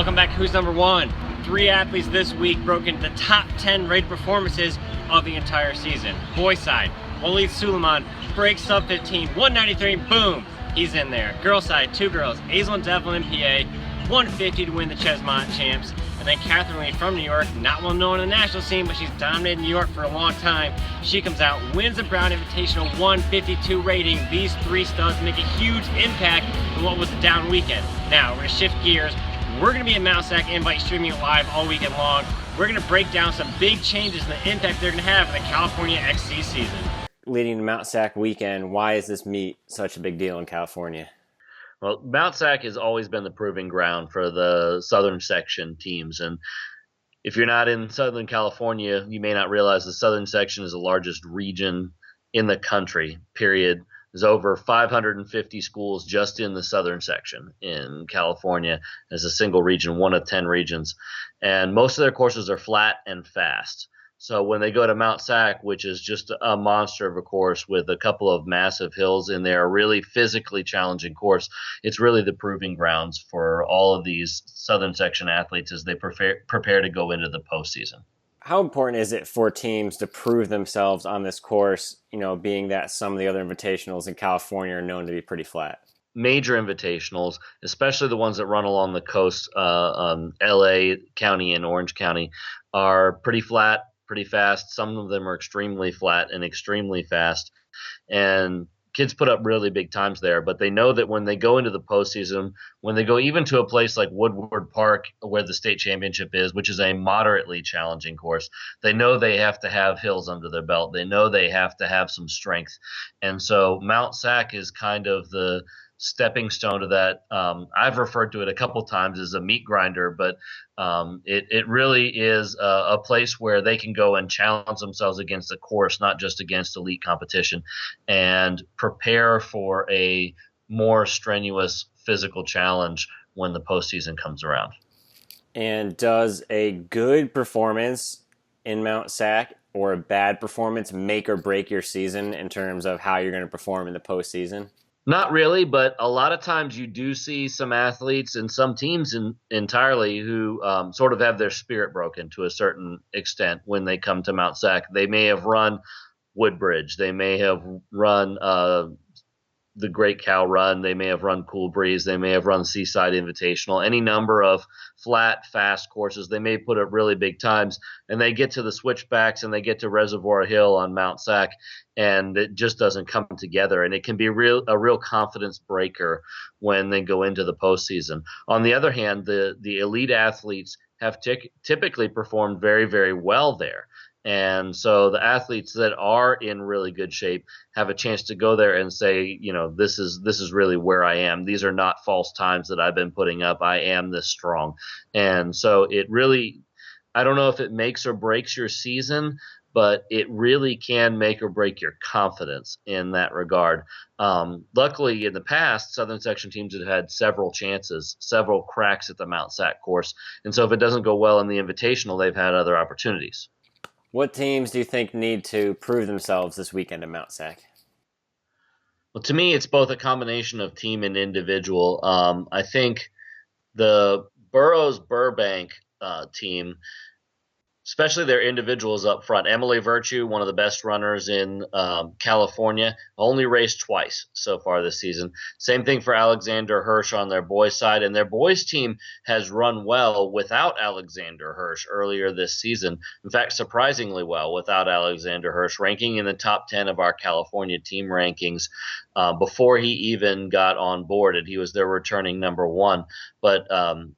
Welcome back to Who's Number One. 3 athletes this week broke into the top 10 rated performances of the entire season. Boys side, Walid Suleiman breaks sub 15, 193, boom, he's in there. Girls side, 2 girls, Aislinn Devlin MPA, 150 to win the Chesmont champs. And then Catherine Lee from New York, not well known on the national scene, but she's dominated New York for a long time. She comes out, wins the Brown Invitational, 152 rating. These 3 studs make a huge impact in what was a down weekend. Now, we're gonna shift gears. We're gonna be at Mt SAC Invite streaming it live all weekend long. We're gonna break down some big changes and the impact they're gonna have in the California XC season. Leading to Mt SAC weekend, why is this meet such a big deal in California? Well, Mt SAC has always been the proving ground for the Southern Section teams. And if you're not in Southern California, you may not realize the Southern Section is the largest region in the country, period. There's over 550 schools just in the Southern Section in California as a single region, one of 10 regions. And most of their courses are flat and fast. So when they go to Mt SAC, which is just a monster of a course with a couple of massive hills in there, a really physically challenging course, it's really the proving grounds for all of these Southern Section athletes as they prepare to go into the postseason. How important is it for teams to prove themselves on this course, being that some of the other invitationals in California are known to be pretty flat? Major invitationals, especially the ones that run along the coast, LA County and Orange County, are pretty flat, pretty fast. Some of them are extremely flat and extremely fast. And kids put up really big times there, but they know that when they go into the postseason, when they go even to a place like Woodward Park where the state championship is, which is a moderately challenging course, they know they have to have hills under their belt. They know they have to have some strength. And so Mt SAC is kind of the stepping stone to that. I've referred to it a couple times as a meat grinder, but it really is a place where they can go and challenge themselves against a course, not just against elite competition, and prepare for a more strenuous physical challenge when the postseason comes around. And does a good performance in Mt SAC or a bad performance make or break your season in terms of how you're going to perform in the postseason? Not really, but a lot of times you do see some athletes and some teams entirely who sort of have their spirit broken to a certain extent when they come to Mt SAC. They may have run Woodbridge. They may have run the Great Cow Run. They may have run Cool Breeze. They may have run Seaside Invitational. Any number of flat, fast courses. They may put up really big times, and they get to the switchbacks and they get to Reservoir Hill on Mt SAC, and it just doesn't come together. And it can be a real confidence breaker when they go into the postseason. On the other hand, the elite athletes have typically performed very, very well there. And so the athletes that are in really good shape have a chance to go there and say, this is really where I am. These are not false times that I've been putting up. I am this strong. And so it really, I don't know if it makes or breaks your season, but it really can make or break your confidence in that regard. Luckily, in the past, Southern Section teams have had several chances, several cracks at the Mt SAC course. And so if it doesn't go well in the Invitational, they've had other opportunities. What teams do you think need to prove themselves this weekend at Mt SAC? Well, to me, it's both a combination of team and individual. I think the Burroughs-Burbank team, especially their individuals up front. Emily Virtue, one of the best runners in California, only raced twice so far this season. Same thing for Alexander Hirsch on their boys' side. And their boys' team has run well without Alexander Hirsch earlier this season. In fact, surprisingly well without Alexander Hirsch, ranking in the top 10 of our California team rankings before he even got on board. And he was their returning number 1. But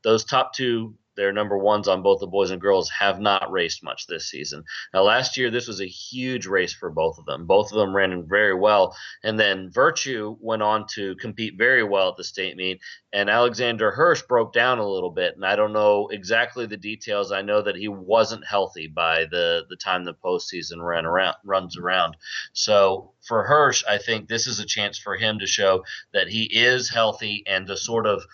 those top 2, their number 1s on both the boys and girls, have not raced much this season. Now, last year, this was a huge race for both of them. Both of them ran very well. And then Virtue went on to compete very well at the state meet. And Alexander Hirsch broke down a little bit. And I don't know exactly the details. I know that he wasn't healthy by the time the postseason runs around. So for Hirsch, I think this is a chance for him to show that he is healthy and to sort of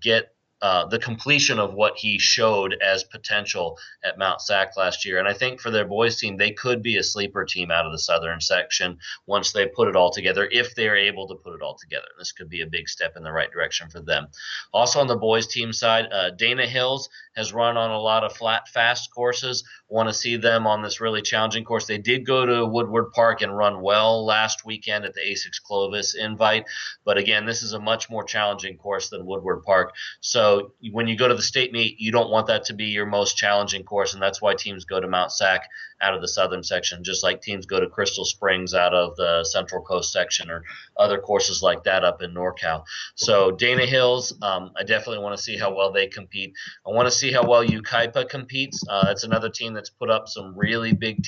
get the completion of what he showed as potential at Mt SAC last year. And I think for their boys team, they could be a sleeper team out of the Southern section once they put it all together, if they're able to put it all together. This could be a big step in the right direction for them. Also on the boys team side, Dana Hills has run on a lot of flat, fast courses. Want to see them on this really challenging course. They did go to Woodward Park and run well last weekend at the ASICS Clovis invite. But again, this is a much more challenging course than Woodward Park. So when you go to the state meet, you don't want that to be your most challenging course. And that's why teams go to Mt SAC out of the southern section, just like teams go to Crystal Springs out of the Central Coast section or other courses like that up in NorCal. So Dana Hills, I definitely want to see how well they compete. I want to see how well Ukaipa competes. That's another team that's put up some really big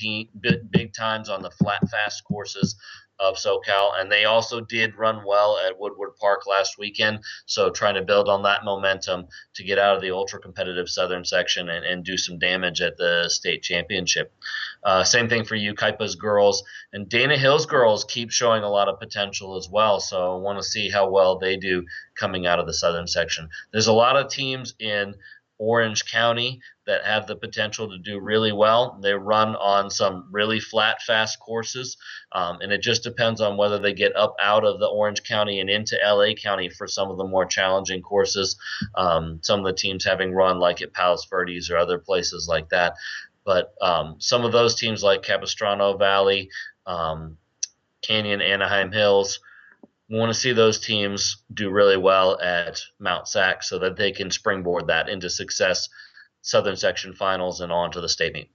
times on the flat, fast courses of SoCal, and they also did run well at Woodward Park last weekend, so trying to build on that momentum to get out of the ultra-competitive southern section and do some damage at the state championship. Same thing for Ukaipa's girls, and Dana Hills girls keep showing a lot of potential as well, so I want to see how well they do coming out of the southern section. There's a lot of teams in Orange County that have the potential to do really well. They run on some really flat, fast courses, and it just depends on whether they get up out of the Orange County and into LA County for some of the more challenging courses. Some of the teams having run like at Palos Verdes or other places like that. But some of those teams like Capistrano Valley, Canyon, Anaheim Hills, we want to see those teams do really well at Mt SAC so that they can springboard that into success, Southern Section Finals, and on to the state meet.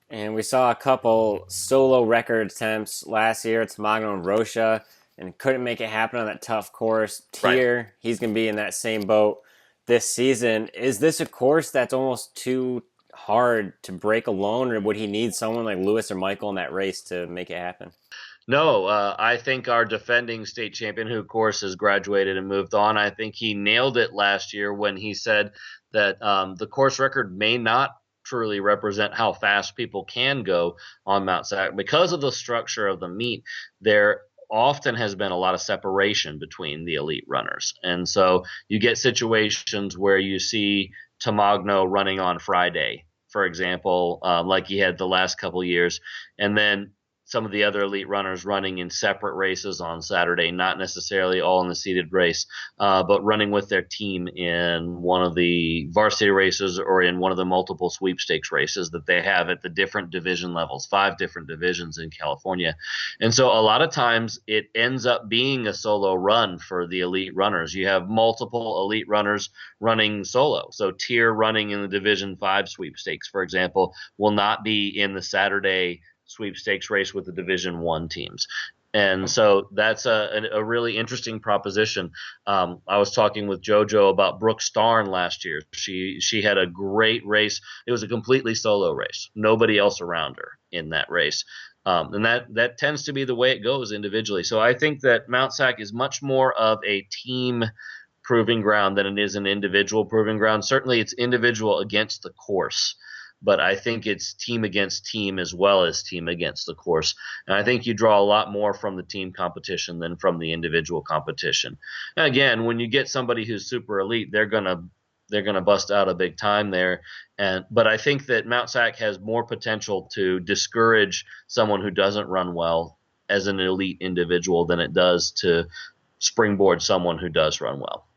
And we saw a couple solo record attempts last year. It's Magno and Rocha, and couldn't make it happen on that tough course. Tier, right. He's going to be in that same boat this season. Is this a course that's almost too hard to break alone, or would he need someone like Lewis or Michael in that race to make it happen? No, I think our defending state champion, who of course has graduated and moved on, I think he nailed it last year when he said that the course record may not truly represent how fast people can go on Mt SAC. Because of the structure of the meet, there often has been a lot of separation between the elite runners. And so you get situations where you see Tamagno running on Friday, for example, like he had the last couple years, and then some of the other elite runners running in separate races on Saturday, not necessarily all in the seeded race, but running with their team in one of the varsity races or in one of the multiple sweepstakes races that they have at the different division levels, 5 different divisions in California. And so a lot of times it ends up being a solo run for the elite runners. You have multiple elite runners running solo. So Tier running in the Division 5 sweepstakes, for example, will not be in the Saturday sweepstakes race with the Division 1 teams. And so that's a really interesting proposition. I was talking with JoJo about Brooke Starn last year. She had a great race. It was a completely solo race. Nobody else around her in that race. And that tends to be the way it goes individually. So I think that Mt SAC is much more of a team proving ground than it is an individual proving ground. Certainly it's individual against the course, but I think it's team against team as well as team against the course. And I think you draw a lot more from the team competition than from the individual competition. And again, when you get somebody who's super elite, they're gonna bust out a big time there. But I think that Mt SAC has more potential to discourage someone who doesn't run well as an elite individual than it does to springboard someone who does run well.